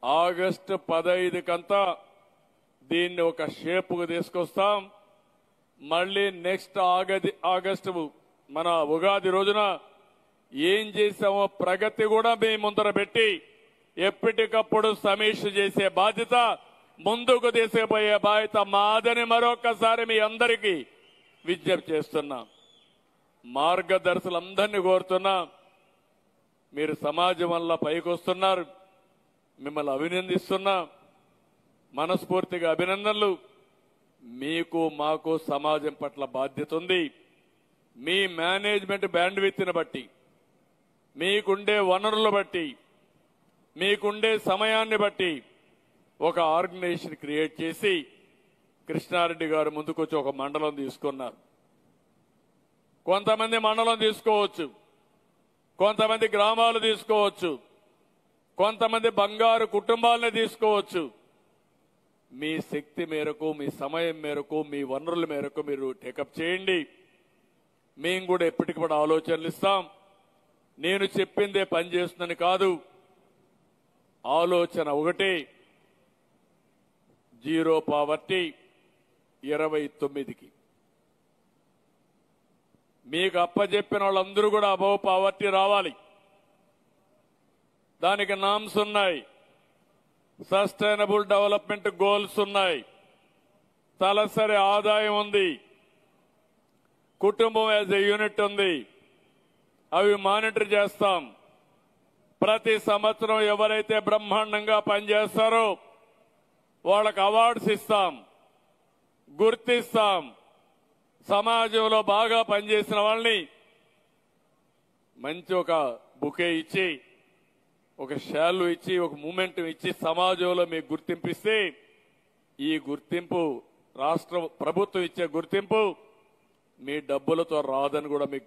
August 15 కంతా దీన్ని ఒక షేపుకు తీసుకొస్తాం. మళ్ళీ నెక్స్ట్ ఆగస్టు మన ఉగాది రోజున ఏం చేశామో ప్రగతి కూడా మీ ముందర పెట్టి ఎప్పటికప్పుడు సమీక్ష చేసే బాధ్యత, ముందుకు తీసుకుపోయే బాధ్యత మాదని మరొకసారి మీ అందరికీ విజ్ఞప్తి చేస్తున్నా. మార్గదర్శులందరినీ కోరుతున్నా. మీరు సమాజం వల్ల పైకొస్తున్నారు. మిమ్మల్ని అభినందిస్తున్నా. మనస్ఫూర్తిగా అభినందనలు. మీకు మాకు సమాజం పట్ల బాధ్యత ఉంది. మీ మేనేజ్మెంట్ బ్యాండ్విడ్త్ని బట్టి, మీకుండే వనరులు బట్టి, మీకుండే సమయాన్ని బట్టి ఒక ఆర్గనైజేషన్ క్రియేట్ చేసి కృష్ణారెడ్డి గారు ముందుకొచ్చి ఒక మండలం తీసుకున్నారు. కొంతమంది మండలం తీసుకోవచ్చు, కొంతమంది గ్రామాలు తీసుకోవచ్చు, కొంతమంది బంగారు కుటుంబాలను తీసుకోవచ్చు. మీ శక్తి మేరకు, మీ సమయం మేరకు, మీ వనరుల మేరకు మీరు టేకప్ చేయండి. మేము కూడా ఎప్పటికప్పుడు ఆలోచనలు ఇస్తాం. నేను చెప్పిందే పనిచేస్తుందని కాదు. ఆలోచన ఒకటి, జీరో పావర్టీ 29కి. మీకు అప్పచెప్పిన వాళ్ళందరూ కూడా అబవ్ పావర్టీ రావాలి. దానికి నామ్స్ ఉన్నాయి, సస్టైనబుల్ డెవలప్మెంట్ గోల్స్ ఉన్నాయి, తలసరి ఆదాయం ఉంది, కుటుంబం యాజ్ ఎ యూనిట్ ఉంది. అవి మానిటర్ చేస్తాం. ప్రతి సంవత్సరం ఎవరైతే బ్రహ్మాండంగా పనిచేస్తారో వాళ్ళకి అవార్డ్స్ ఇస్తాం, గుర్తిస్తాం. సమాజంలో బాగా పనిచేసిన వాళ్ళని మంచి ఒక బుకే ఇచ్చి, ఒక షాలు ఇచ్చి, ఒక మూమెంట్ ఇచ్చి సమాజంలో మీకు గుర్తింపిస్తే, ఈ గుర్తింపు రాష్ట్ర ప్రభుత్వం ఇచ్చే గుర్తింపు మీ డబ్బులతో రాదని కూడా మీకు